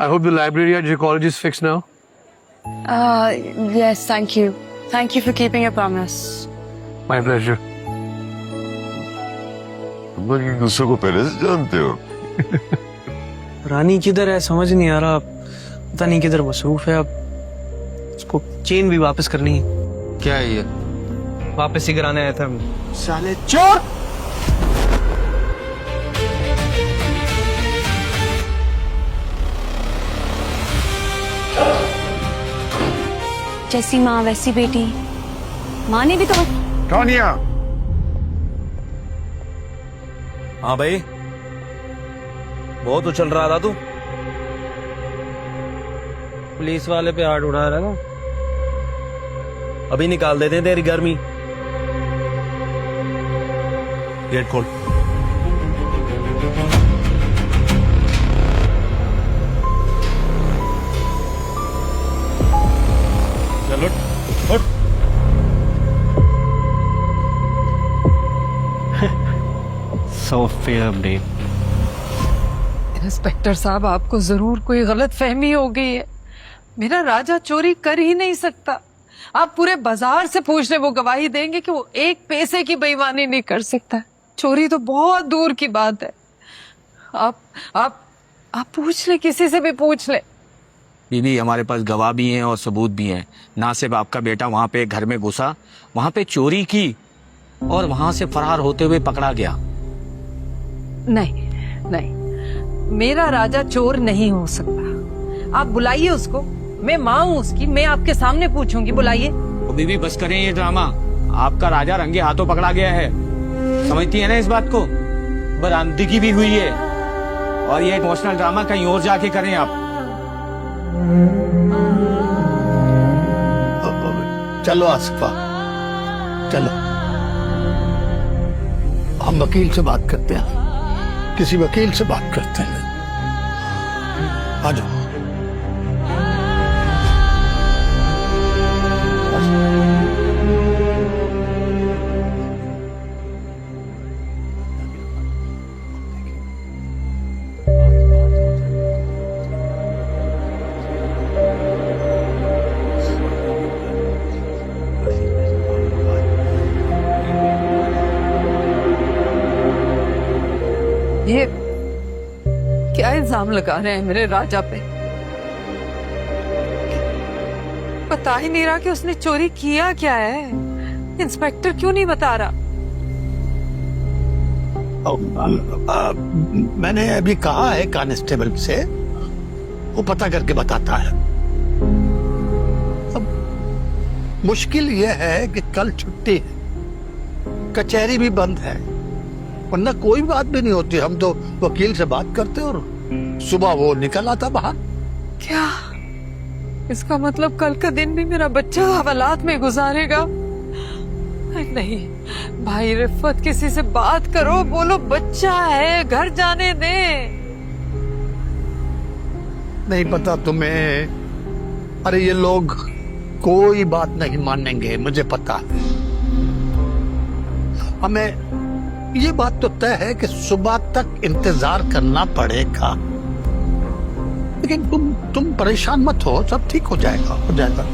I hope the library at Ecology is fixed now. Yes, thank you. Thank you for keeping your promise. My pleasure. तुम लोग एक दूसरे को पहले से जानते हो? रानी किधर है समझ नहीं आ रहा, पता नहीं किधर मसरूफ है। अब उसको चेन भी वापस करनी है। क्या है ये? वापस ही कराने आया था। साले चोर! जैसी माँ वैसी बेटी। माँ ने भी तो टोनिया, हाँ भाई, बहुत उछल रहा था तू। पुलिस वाले पे हाथ उड़ा रहा ना। अभी निकाल देते हैं तेरी गर्मी। गेट खोल। चल उठ, उठ। So fair day. इंस्पेक्टर साहब, आपको जरूर कोई गलत फहमी हो गई है। मेरा राजा चोरी कर ही नहीं सकता। आप पूरे बाजार से पूछ ले, वो गवाही देंगे कि वो एक पैसे की बेईमानी नहीं कर सकता। चोरी तो बहुत दूर की बात है। आप पूछ ले, किसी से भी पूछ ले। बीबी, हमारे पास गवाह भी हैं और सबूत भी हैं। ना सिर्फ आपका बेटा वहाँ पे घर में घुसा, वहाँ पे चोरी की और वहाँ से फरार होते हुए पकड़ा गया। नहीं नहीं, मेरा राजा चोर नहीं हो सकता। आप बुलाइए उसको, मैं माँ हूँ उसकी, मैं आपके सामने पूछूंगी। बुलाइए। तो बीबी बस करें ये ड्रामा। आपका राजा रंगे हाथों पकड़ा गया है, समझती है ना इस बात को? बरामदगी भी हुई है और ये इमोशनल ड्रामा कहीं और जाके करें आप। चलो आसिफा, चलो हम वकील से बात करते हैं, किसी वकील से बात करते हैं। आ जाओ। ये क्या इल्जाम लगा रहे हैं मेरे राजा पे? पता ही नहीं रहा कि उसने चोरी किया क्या है। इंस्पेक्टर क्यों नहीं बता रहा? मैंने अभी कहा है कांस्टेबल से, वो पता करके बताता है। अब मुश्किल यह है कि कल छुट्टी है, कचहरी भी बंद है, वरना कोई बात भी नहीं होती। हम तो वकील से बात करते और सुबह वो निकल आता बाहर। क्या इसका मतलब कल का दिन भी मेरा बच्चा हवालात में गुजारेगा? नहीं भाई रिफत, किसी से बात करो, बोलो बच्चा है, घर जाने दे। नहीं पता तुम्हें? अरे ये लोग कोई बात नहीं मानेंगे, मुझे पता है। हमें ये बात तो तय है कि सुबह तक इंतजार करना पड़ेगा, लेकिन तुम परेशान मत हो, सब ठीक हो जाएगा, हो जाएगा।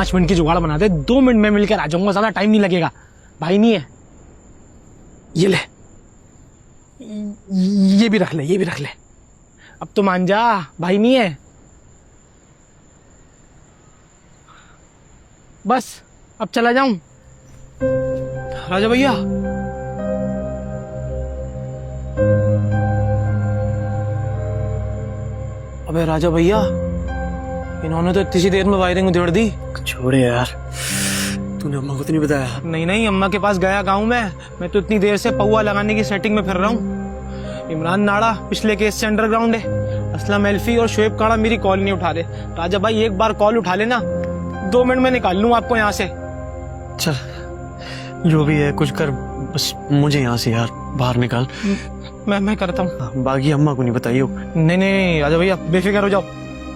5 मिनट की जुगाड़ बना दे, 2 मिनट में मिलकर आ जाऊंगा, ज्यादा टाइम नहीं लगेगा। भाई नहीं है, ये ले, ये भी रख ले, ये भी रख ले। अब तो मान जा, भाई नहीं है। बस अब चला जाऊं। राजा भैया, अबे राजा भैया, इन्होंने तो इतनी सी देर में वायरिंग उधेड़ दी। छोड़े यार, तूने अम्मा को तो नहीं बताया? नहीं नहीं, अम्मा के पास गया गाँव में, मैं तो इतनी देर से पौवा लगाने की सेटिंग में फिर रहा हूँ। इमरान नाड़ा पिछले केस से अंडरग्राउंड है, असलम एल्फी और शोएब काड़ा मेरी कॉल नहीं उठा रहे। राजा भाई एक बार कॉल उठा लेना, 2 मिनट में निकाल लूँ आपको यहाँ से। चल जो भी है कुछ कर, बस मुझे यहाँ से यार बाहर निकाल। मैं करता हूँ। बाकी अम्मा को नहीं बताइयो। नहीं नहीं राजा भैया, बेफिक्र हो जाओ,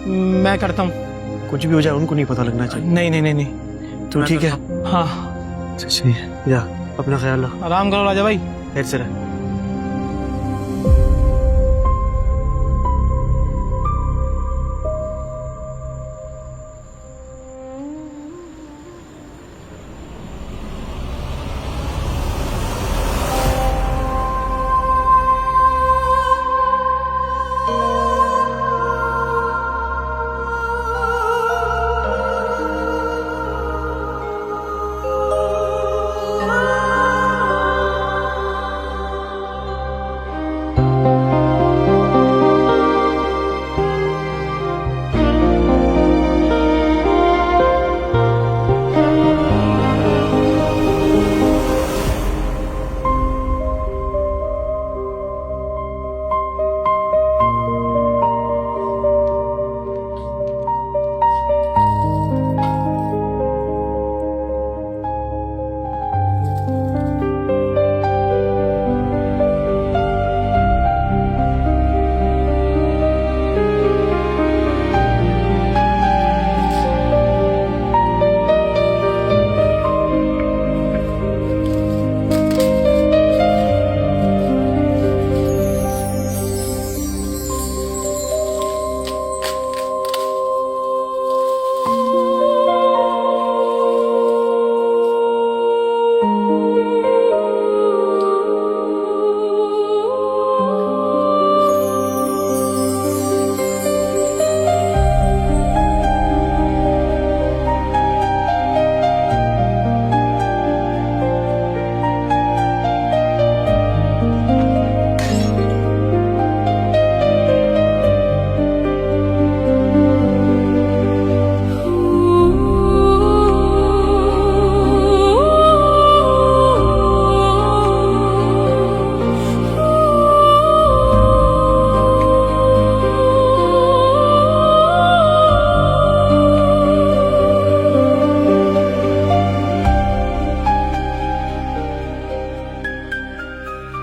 मैं करता हूँ। कुछ भी हो जाए उनको नहीं पता लगना चाहिए। नहीं नहीं नहीं नहीं, तू ठीक है? हाँ सही है, जा अपना ख्याल रख। आराम करो राजा भाई। खैर से रह।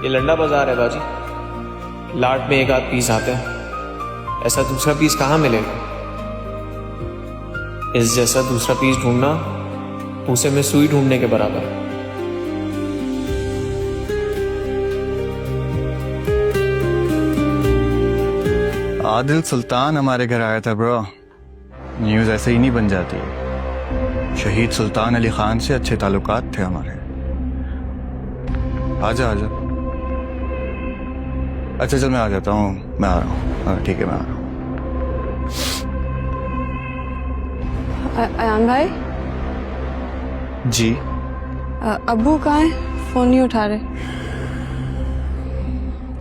ये लंडा बाजार है बाजी, लाट में एक आध पीस आते हैं, ऐसा दूसरा पीस कहाँ मिलेगा? इस जैसा दूसरा पीस ढूंढना उसे में सुई ढूंढने के बराबर है। आदिल सुल्तान हमारे घर आया था ब्रो। न्यूज़ ऐसे ही नहीं बन जाती। शहीद सुल्तान अली खान से अच्छे ताल्लुकात थे हमारे। आजा आजा। अच्छा चल मैं आ जाता हूँ, मैं आ रहा हूँ। हाँ ठीक है मैं आ रहा हूँ। अयान भाई जी अब्बू कहाँ है? फोन नहीं उठा रहे।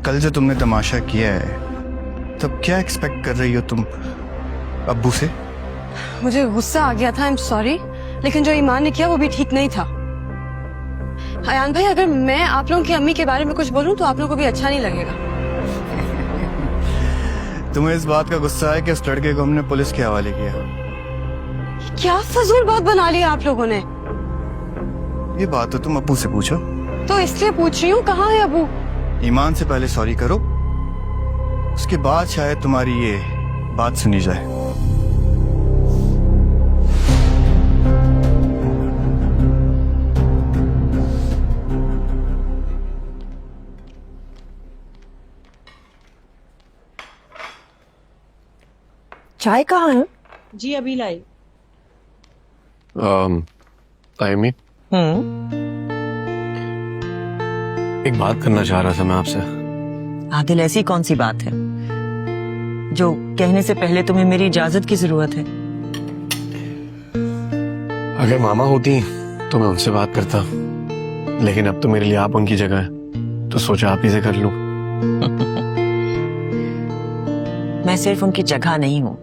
कल जो तुमने तमाशा किया है तब क्या एक्सपेक्ट कर रही हो तुम अब्बू से? मुझे गुस्सा आ गया था, आई एम सॉरी, लेकिन जो ईमान ने किया वो भी ठीक नहीं था। अयान भाई अगर मैं आप लोगों की अम्मी के बारे में कुछ बोलूं तो आप लोगों को भी अच्छा नहीं लगेगा। तुम्हें इस बात का गुस्सा है कि उस लड़के को हमने पुलिस के हवाले किया? क्या फजूल बात बना ली आप लोगों ने। ये बात तो तुम अब्बू से पूछो। तो इसलिए पूछ रही हूँ, कहाँ है अब्बू? ईमान से पहले सॉरी करो, उसके बाद शायद तुम्हारी ये बात सुनी जाए। चाय कहाँ है? जी अभी लाई। तायमी, एक बात करना चाह रहा था मैं आपसे। आदिल, ऐसी कौन सी बात है जो कहने से पहले तुम्हें मेरी इजाजत की जरूरत है? अगर मामा होती तो मैं उनसे बात करता, लेकिन अब तो मेरे लिए आप उनकी जगह है, तो सोचा आप ही से कर लूं। मैं सिर्फ उनकी जगह नहीं हूं,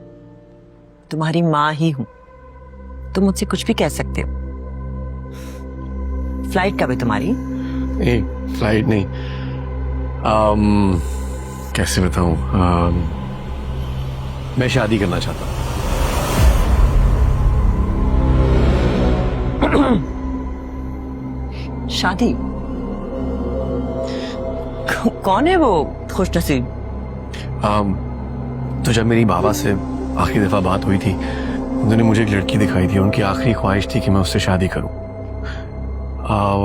तुम्हारी माँ ही हूं। तुम मुझसे कुछ भी कह सकते हो। फ्लाइट कब है तुम्हारी? नहीं, फ्लाइट नहीं। कैसे बताऊं, मैं शादी करना चाहता हूं। शादी? कौन है वो खुशनसीब? तो जब मेरी बाबा से आखिरी दफा बात हुई थी, उन्होंने मुझे एक लड़की दिखाई थी। उनकी आखिरी ख्वाहिश थी कि मैं उससे शादी करूं।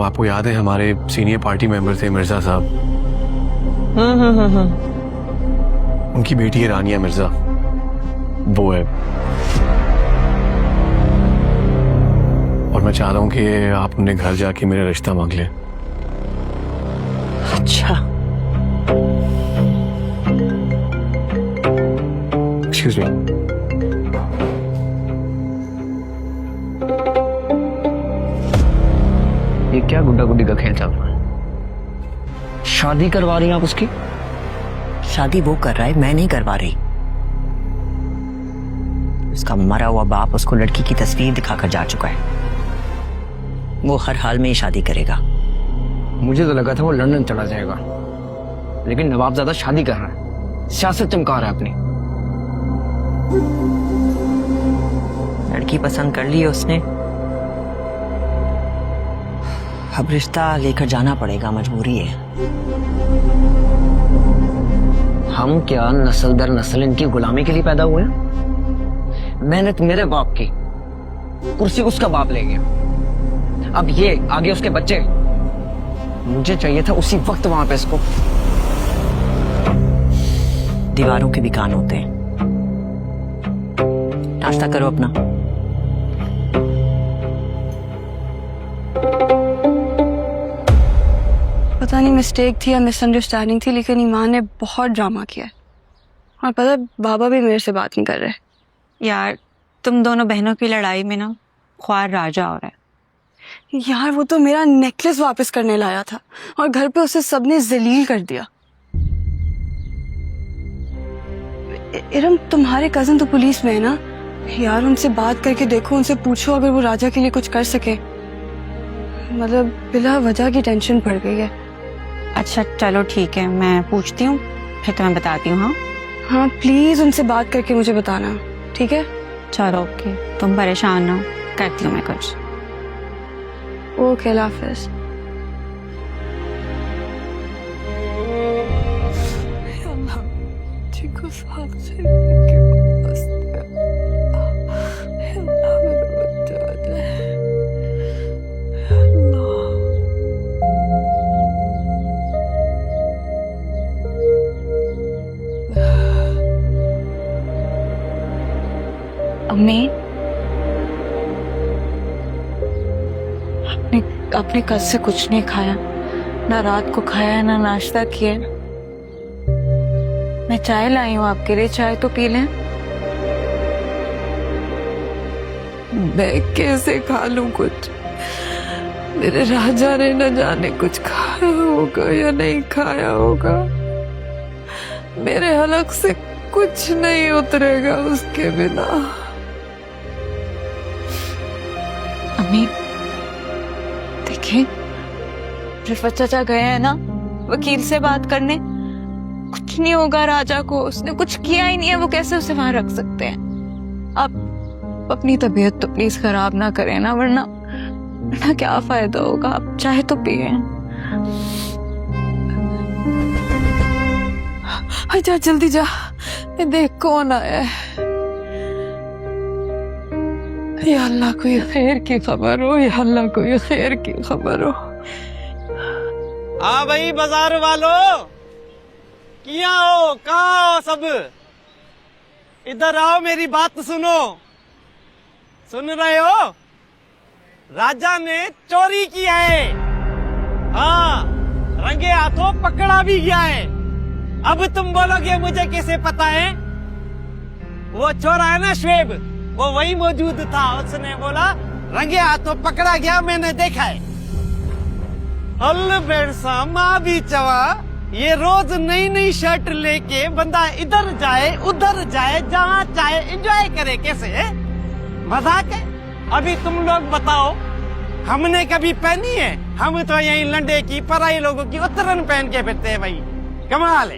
आपको याद है हमारे सीनियर पार्टी मेंबर थे मिर्जा साहब, उनकी बेटी है रानिया मिर्जा, वो है। और मैं चाह रहा हूं कि आप उन्हें घर जाके मेरा रिश्ता मांग लें। अच्छा, एक्सक्यूज मी। ये क्या गुड्डा गुड्डी का खेल चल रहा है? शादी करवा रही हैं आप उसकी? शादी वो कर रहा है, मैं नहीं करवा रही। उसका मरा हुआ बाप उसको लड़की की तस्वीर दिखाकर जा चुका है। वो हर हाल में ही शादी करेगा। मुझे तो लगा था वो लंदन चला जाएगा, लेकिन नवाबजादा शादी कर रहा है, सियासत चमका रहा है अपनी। लड़की पसंद कर ली है उसने, अब रिश्ता लेकर जाना पड़ेगा, मजबूरी है। हम क्या नस्ल दर नस्ल इनकी गुलामी के लिए पैदा हुए हैं? मेहनत मेरे बाप की, कुर्सी उसका बाप ले गया, अब ये आगे उसके बच्चे। मुझे चाहिए था उसी वक्त वहां पे इसको। दीवारों के भी कान होते हैं। नाश्ता करो अपना। पता नहीं मिस्टेक थी या मिसअंडरस्टैंडिंग थी, लेकिन ईमान ने बहुत ड्रामा किया है। और पता है बाबा भी मेरे से बात नहीं कर रहे। यार तुम दोनों बहनों की लड़ाई में ना ख्वार राजा हो रहा है। यार वो तो मेरा नेकलेस वापस करने लाया था और घर पे उसे सबने जलील कर दिया। इरम, तुम्हारे कजन तो पुलिस में है ना यार, उनसे बात करके देखो, उनसे पूछो अगर वो राजा के लिए कुछ कर सके। मतलब बिला वजह की टेंशन पड़ गई है। अच्छा चलो ठीक है, मैं पूछती हूँ फिर तुम्हें बताती हूँ। हाँ हाँ प्लीज उनसे बात करके मुझे बताना, ठीक है? चलो ओके, तुम परेशान ना हो, करती हूँ मैं कुछ। ओके, अल्लाह हाफिज। अम्मी, आपने कल से कुछ नहीं खाया, ना रात को खाया ना नाश्ता किया। मैं चाय लाई हूँ आपके लिए, चाय तो पी लें। मैं कैसे खा लूं कुछ? मेरे राजा ने न जाने कुछ खाया होगा या नहीं खाया होगा। मेरे हलक से कुछ नहीं उतरेगा उसके बिना। अम्मी देखिए, रिफत चाचा गए हैं ना वकील से बात करने। कुछ नहीं होगा राजा को, उसने कुछ किया ही नहीं है, वो कैसे उसे वहां रख सकते हैं? आप अपनी तबीयत तो प्लीज खराब ना करें ना, वरना क्या फायदा होगा। आप चाहे तो पिए। जा जल्दी जा, देख कौन आया है। या अल्लाह कोई खैर की खबर हो, या अल्लाह कोई खैर की खबर हो। हाँ भाई बाजार वालों, किया हो, कहाँ हो सब? इधर आओ, मेरी बात सुनो। सुन रहे हो? राजा ने चोरी किया है। हाँ, रंगे हाथों पकड़ा भी गया है। अब तुम बोलोगे मुझे कैसे पता है? वो चोर है ना शुएब, वो वही मौजूद था। उसने बोला रंगे हाथों पकड़ा गया, मैंने देखा है। माँ भी चवा, ये रोज नई नई शर्ट लेके बंदा इधर जाए उधर जाए, जहाँ चाहे एंजॉय करे। कैसे है? मजाक है? अभी तुम लोग बताओ, हमने कभी पहनी है? हम तो यही लंडे की पराई लोगों की उतरन पहन के फिरते हैं भाई। कमाल है।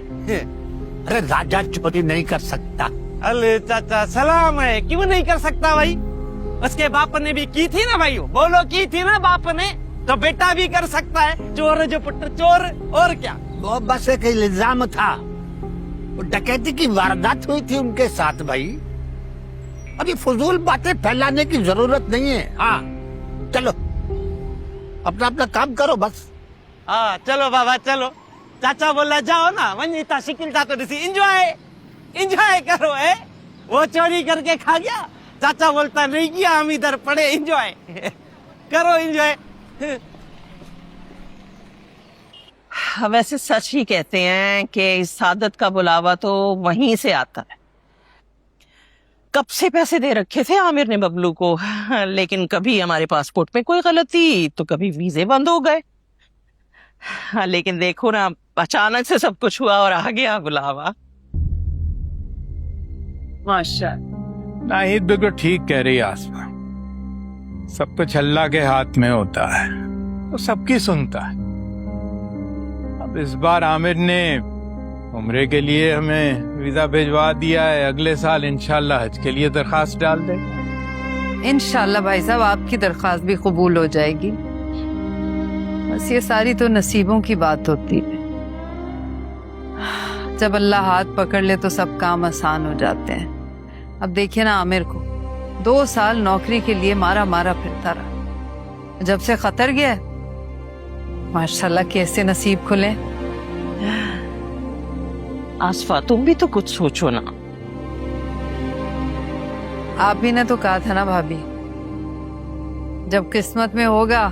अरे राजा चोरी नहीं कर सकता। अरे चाचा सलाम है, क्यों नहीं कर सकता भाई? उसके बाप ने भी की थी ना भाई, बोलो की थी ना बाप ने, तो बेटा भी कर सकता है। चोर जो पुत्र चोर, और क्या? वो बस एक इल्जाम था, वो डकैती की वारदात हुई थी उनके साथ भाई। अभी फजूल बातें फैलाने की जरूरत नहीं है। हाँ चलो, अपना अपना काम करो बस। हाँ चलो बाबा चलो। चाचा बोला जाओ ना, वही था शिकिल था तो एंजॉय एंजॉय करो है। वो चोरी करके खा गया, चाचा बोलता नहीं किया, हम इधर पड़े एंजॉय करो एंजॉय। वैसे सच ही कहते हैं कि इस सादत का बुलावा तो वहीं से आता है। कब से पैसे दे रखे थे आमिर ने बबलू को, लेकिन कभी हमारे पासपोर्ट में कोई गलती तो कभी वीजे बंद हो गए। लेकिन देखो ना, अचानक से सब कुछ हुआ और आ गया बुलावा। माशाअल्लाह। नाहिद बिल्कुल ठीक कह रही है आसमा। सब कुछ अल्लाह के हाथ में होता है, वो सबकी सुनता है। अब इस बार आमिर ने उम्रे के लिए हमें वीजा भिजवा दिया है। अगले साल इंशाल्लाह हज के लिए दरखास्त डाल दे। इंशाल्लाह भाई साहब आपकी दरखास्त भी कबूल हो जाएगी। बस ये सारी तो नसीबों की बात होती है। जब अल्लाह हाथ पकड़ ले तो सब काम आसान हो जाते हैं। अब देखिए ना, आमिर को 2 साल नौकरी के लिए मारा मारा फिरता रहा। जब से खतर गया, माशाल्लाह कैसे नसीब खुले। आसफा तुम भी तो कुछ सोचो ना। आप ही ने तो कहा था ना भाभी, जब किस्मत में होगा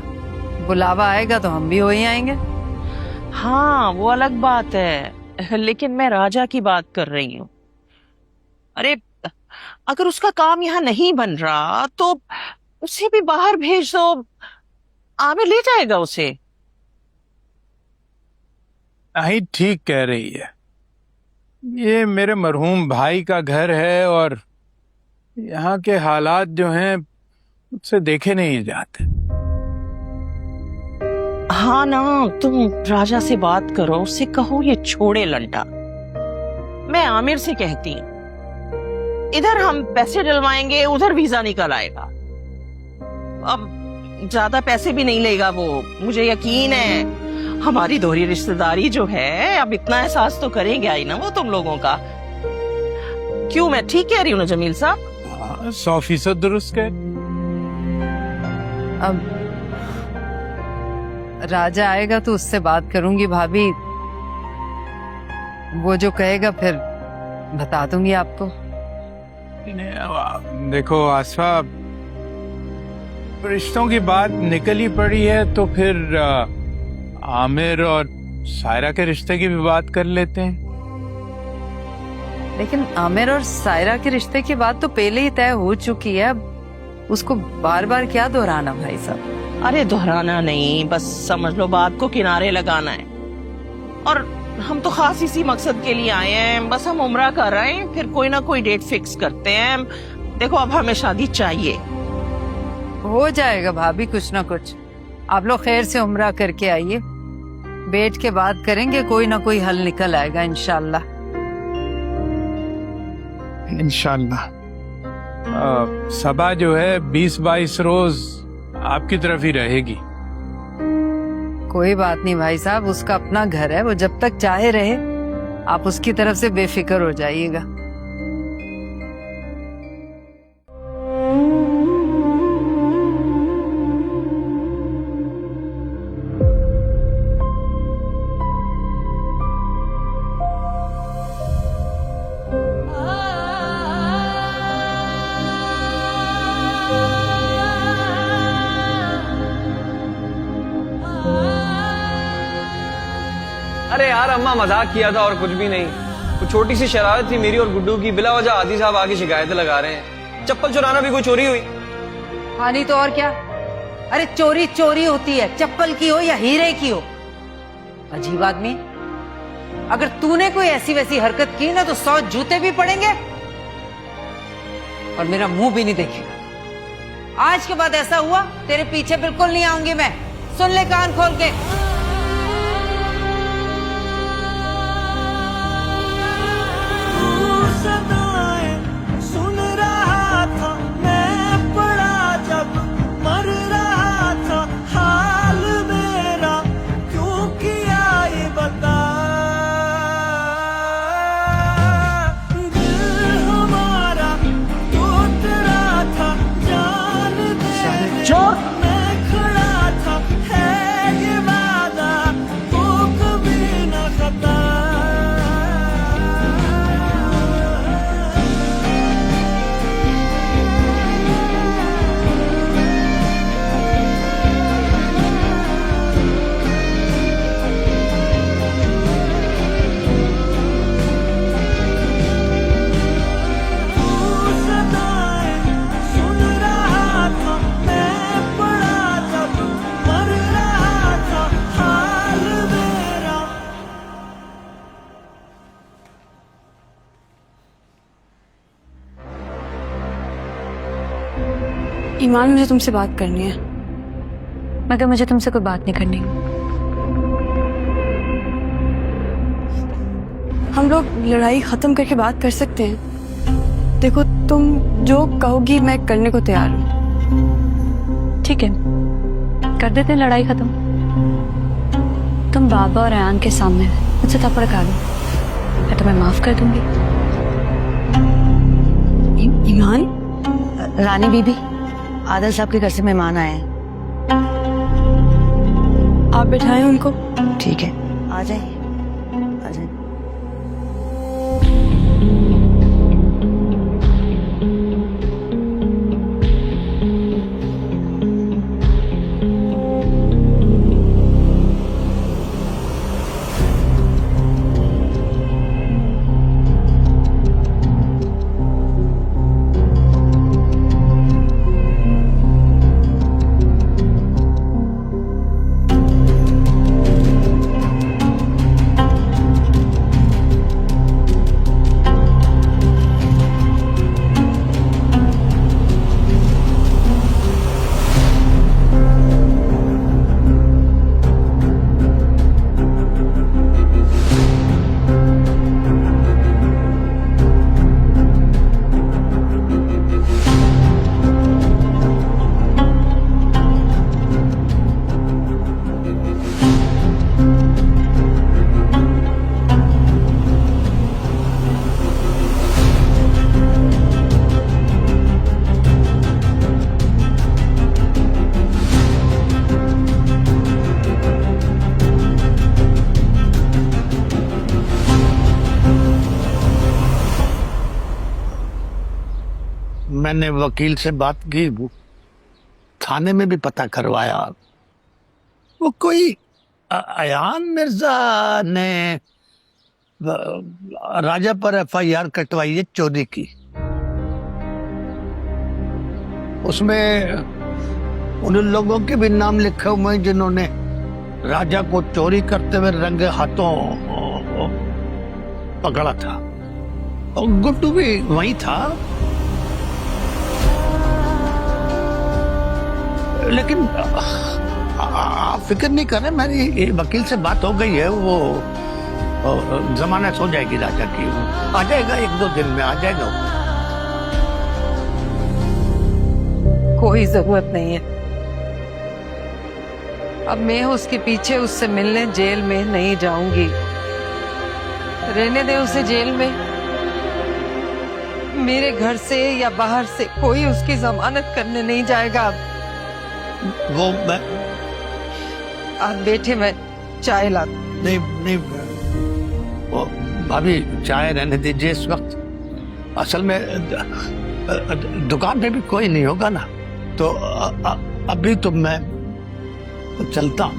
बुलावा आएगा तो हम भी हो ही आएंगे। हाँ वो अलग बात है, लेकिन मैं राजा की बात कर रही हूँ। अरे अगर उसका काम यहाँ नहीं बन रहा तो उसे भी बाहर भेज दो, आमिर ले जाएगा उसे। नहीं ठीक कह रही है, ये मेरे मरहूम भाई का घर है और यहाँ के हालात जो हैं मुझसे देखे नहीं जाते। हाँ ना, तुम राजा से बात करो, उससे कहो ये छोड़े लंटा। मैं आमिर से कहती हूँ, इधर हम पैसे डलवाएंगे, उधर वीजा निकल आएगा। अब ज्यादा पैसे भी नहीं लेगा वो, मुझे यकीन है। हमारी दोहरी रिश्तेदारी जो है, अब इतना एहसास तो करेंगे ही ना वो तुम लोगों का। क्यों, मैं ठीक कह रही हूँ ना जमील साहब? 100% दुरुस्त कह। अब राजा आएगा तो उससे बात करूंगी भाभी, वो जो कहेगा फिर बता दूंगी आपको। देखो आसफा, रिश्तों की बात निकल ही पड़ी है तो फिर आमिर और सायरा के रिश्ते की भी बात कर लेते हैं। लेकिन आमिर और सायरा के रिश्ते की बात तो पहले ही तय हो चुकी है, अब उसको बार बार क्या दोहराना भाई साहब? अरे दोहराना नहीं, बस समझ लो बात को किनारे लगाना है। और हम तो खास इसी मकसद के लिए आए हैं, बस हम उम्रा कर रहे हैं, फिर कोई ना कोई डेट फिक्स करते हैं। देखो अब हमें शादी चाहिए। हो जाएगा भाभी कुछ ना कुछ, आप लोग खैर से उम्रा करके आइए, बैठ के बात करेंगे, कोई ना कोई हल निकल आएगा इंशाल्लाह। इंशाल्लाह। सबा जो है 20-22 रोज आपकी तरफ ही रहेगी। कोई बात नहीं भाई साहब, उसका अपना घर है, वो जब तक चाहे रहे, आप उसकी तरफ से बेफिक्र हो जाइएगा। अरे यार अम्मा मजाक किया था और कुछ भी नहीं। वो छोटी सी शरारत थी मेरी और गुड्डू की, बिला वजह आदि साहब आगे शिकायतें लगा रहे हैं। चप्पल चुराना भी कोई चोरी हुई? हाँ नहीं तो और क्या। अरे चोरी चोरी होती है, चप्पल की हो या हीरे की हो। अजीब आदमी, अगर तूने कोई ऐसी वैसी हरकत की ना तो 100 जूते भी पड़ेंगे और मेरा मुंह भी नहीं देखेगा। आज के बाद ऐसा हुआ तेरे पीछे बिल्कुल नहीं आऊंगी मैं। सुन ले कान खोल के। सुन रहा था मैं पड़ा जब मर रहा था, हाल मेरा क्यों किया ये बता। दिल हमारा टूट रहा था, जान दे मैं खड़ा था, है ये वादा वो कभी न खता। ईमान, मुझे तुमसे बात करनी है। मगर मुझे तुमसे कोई बात नहीं करनी। हम लोग लड़ाई खत्म करके बात कर सकते हैं। देखो, तुम जो कहोगी मैं करने को तैयार हूँ। ठीक है, कर देते हैं लड़ाई खत्म। तुम बाबा और अयान के सामने मुझसे थप्पड़ खा दो, मैं तुम्हें माफ कर दूंगी। ईमान, रानी बीबी, आदिल साहब के घर से मेहमान आए हैं। आप बिठाएं उनको। ठीक है, आ जाइए, आ जाइए। मैंने वकील से बात की, वो थाने में भी पता करवाया। वो कोई अयान मिर्जा ने राजा पर FIR कटवाई है चोरी की। उसमें उन लोगों के भी नाम लिखे हुए हैं जिन्होंने राजा को चोरी करते हुए रंगे हाथों पकड़ा था। और गुड्डू भी वहीं था। लेकिन आप फिक्र नहीं करें, मेरी वकील से बात हो गई है। वो जमानत हो जाएगी राजा की, आ जाएगा 1-2 दिन में, आ जाएगा। कोई जरूरत नहीं है। अब मैं उसके पीछे उससे मिलने जेल में नहीं जाऊंगी। रहने दे उसे जेल में। मेरे घर से या बाहर से कोई उसकी जमानत करने नहीं जाएगा। वो मैं आप बैठे, मैं चाय ला। नहीं, वो भाभी चाय रहने दीजिए इस वक्त। असल में दुकान पे भी कोई नहीं होगा ना, तो अभी तो मैं चलता हूँ।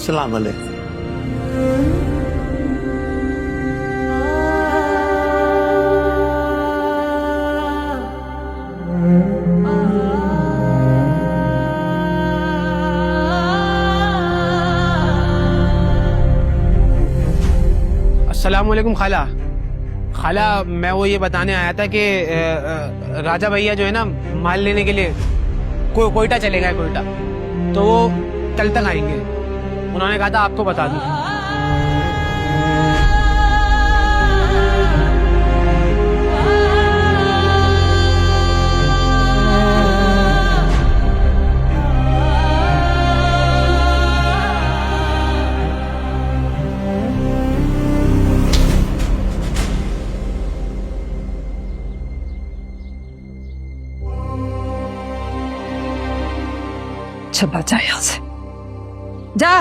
सलाम अलैकुम। अस्सलाम वालेकुम खाला। खाला, मैं वो ये बताने आया था कि राजा भैया जो है ना माल लेने के लिए कोयटा चले गए, कोयटा। तो वो कल तक आएंगे। उन्होंने कहा था आपको बता दूं। चला जा यहाँ से, जा।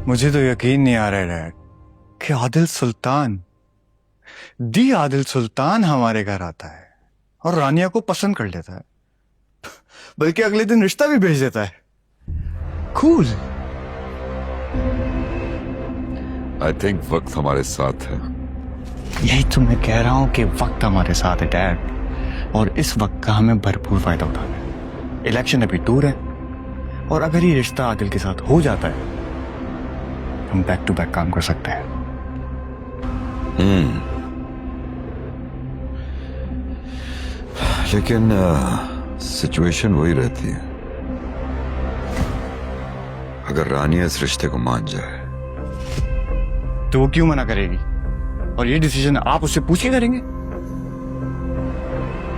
मुझे तो यकीन नहीं आ रहा है डैड कि आदिल सुल्तान हमारे घर आता है और रानिया को पसंद कर लेता है, बल्कि अगले दिन रिश्ता भी भेज देता है। कूल। आई थिंक वक्त हमारे साथ है। यही तो मैं कह रहा हूं कि वक्त हमारे साथ है डैड, और इस वक्त का हमें भरपूर फायदा उठाना है। इलेक्शन अभी दूर है, और अगर ये रिश्ता आदिल के साथ हो जाता है, हम बैक टू बैक काम कर सकते हैं। लेकिन सिचुएशन वही रहती है, अगर रानिया इस रिश्ते को मान जाए तो वो क्यों मना करेगी? और ये डिसीजन आप उससे पूछ के करेंगे?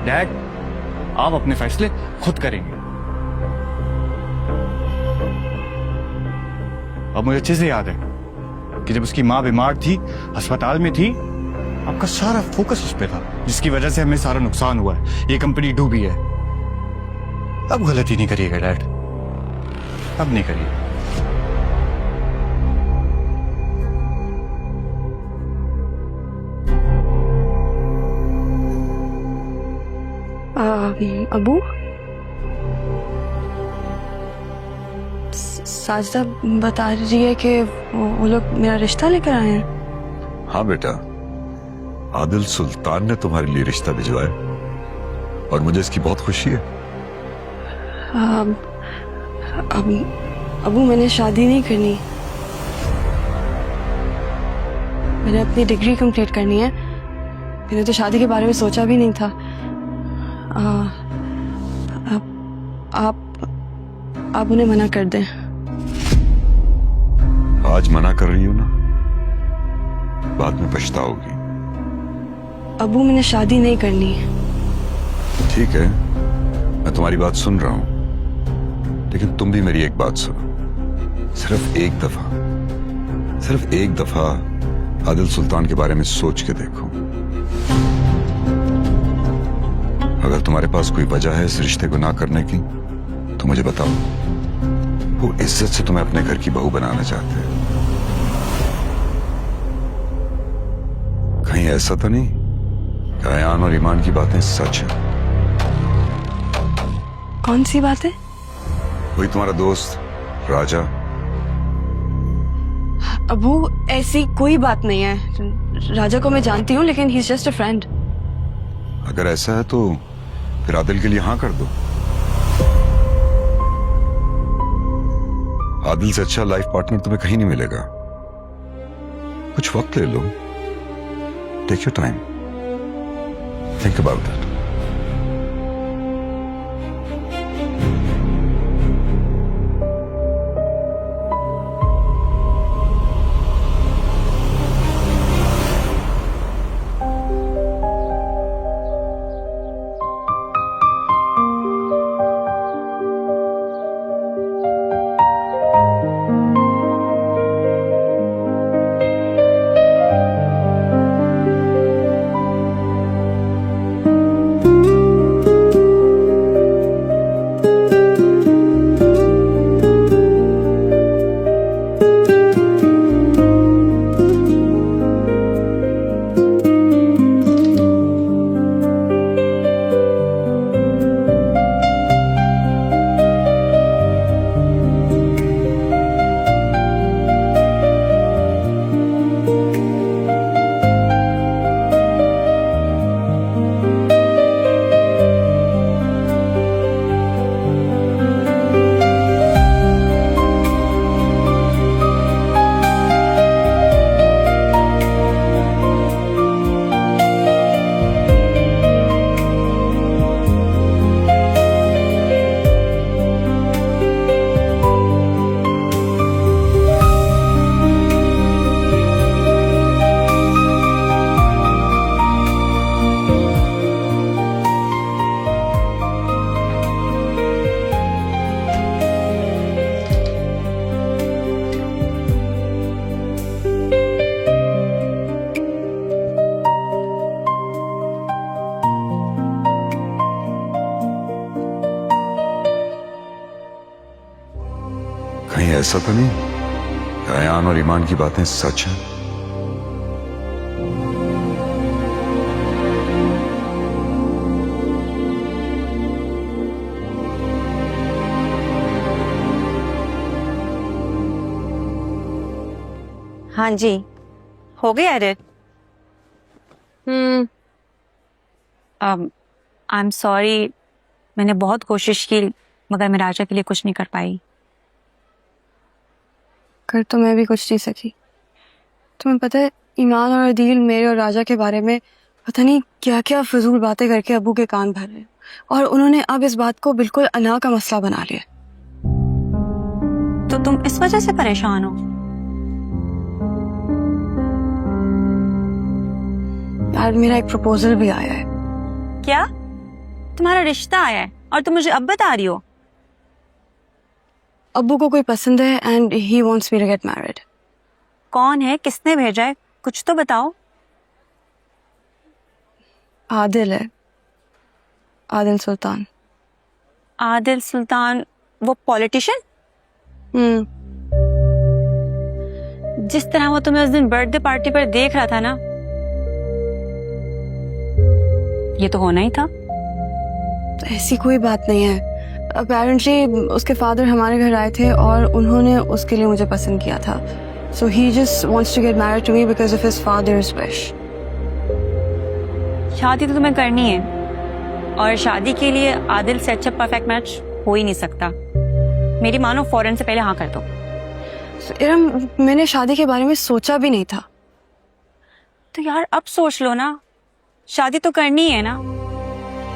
डैड, आप अपने फैसले खुद करेंगे। अब मुझे अच्छे से याद है कि जब उसकी मां बीमार थी, अस्पताल में थी, आपका सारा फोकस उस पे था, जिसकी वजह से हमें सारा नुकसान हुआ है। ये कंपनी डूबी है। अब गलती नहीं करिएगा डैड, अब नहीं करिएगा। अबू, साजिदा बता रही है कि वो लोग मेरा रिश्ता लेकर आए हैं। हाँ बेटा, आदिल सुल्तान ने तुम्हारे लिए रिश्ता भिजवाया और मुझे इसकी बहुत खुशी है। अबू, मैंने शादी नहीं करनी, मैंने अपनी डिग्री कंप्लीट करनी है। मैंने तो शादी के बारे में सोचा भी नहीं था। आप उन्हें मना कर दें। आज मना कर रही हो ना, बाद में पछताओगी। अबू, मैंने शादी नहीं करनी है। ठीक है, मैं तुम्हारी बात सुन रहा हूं, लेकिन तुम भी मेरी एक बात सुनो। सिर्फ एक दफा आदिल सुल्तान के बारे में सोच के देखो। अगर तुम्हारे पास कोई वजह है इस रिश्ते को ना करने की, तो मुझे बताओ। वो इज्जत से तुम्हें अपने घर की बहू बनाना चाहते हैं। कहीं ऐसा तो नहीं कि अयान और ईमान की बातें सच है? कौन सी बात है? वही तुम्हारा दोस्त राजा। अबू, ऐसी कोई बात नहीं है। राजा को मैं जानती हूँ, लेकिन he is just a friend. अगर ऐसा है तो फिर आदिल के लिए हाँ कर दो। आदिल से अच्छा लाइफ पार्टनर तुम्हें कहीं नहीं मिलेगा। कुछ वक्त ले लो, take your time, think about it. ऐसा तो नहीं अयान और ईमान की बातें सच हैं? हाँ जी, हो गया एडिट। आई एम सॉरी, मैंने बहुत कोशिश की मगर मैं राजा के लिए कुछ नहीं कर पाई। कर तो मैं भी कुछ नहीं सकी। तुम्हें पता है ईमान और अदील मेरे और राजा के बारे में पता नहीं क्या क्या फजूल बातें करके अबू के कान भर रहे और उन्होंने अब इस बात को बिल्कुल अना का मसला बना लिया। तो तुम इस वजह से परेशान हो? यार मेरा एक प्रपोजल भी आया है। क्या? तुम्हारा रिश्ता आया है और तुम मुझे अब बता रही हो? अब्बू को कोई पसंद है and he wants me to get married. कौन है, किसने भेजा है, कुछ तो बताओ। आदिल है, आदिल सुल्तान। आदिल सुल्तान, वो पॉलिटिशियन? जिस तरह वो तुम्हें उस दिन बर्थडे पार्टी पर देख रहा था ना, ये तो होना ही था। तो ऐसी कोई बात नहीं है। अपेरेंटली उसके फादर हमारे घर आए थे और उन्होंने उसके लिए मुझे पसंद किया था। So he just wants to get married to me because of his father's wish. शादी तो तुम्हें करनी है और शादी के लिए आदिल से अच्छा परफेक्ट मैच हो ही नहीं सकता। मेरी मानो फौरन से पहले हाँ कर दो। इरम, मैंने शादी के बारे में सोचा भी नहीं था। तो यार अब सोच लो ना, शादी तो करनी है ना।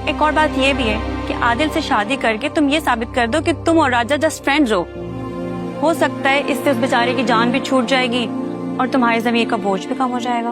एक और बात ये भी है कि आदिल से शादी करके तुम ये साबित कर दो कि तुम और राजा जस्ट फ्रेंड्स हो सकता है इससे उस बेचारे की जान भी छूट जाएगी और तुम्हारी जमीन का बोझ भी कम हो जाएगा।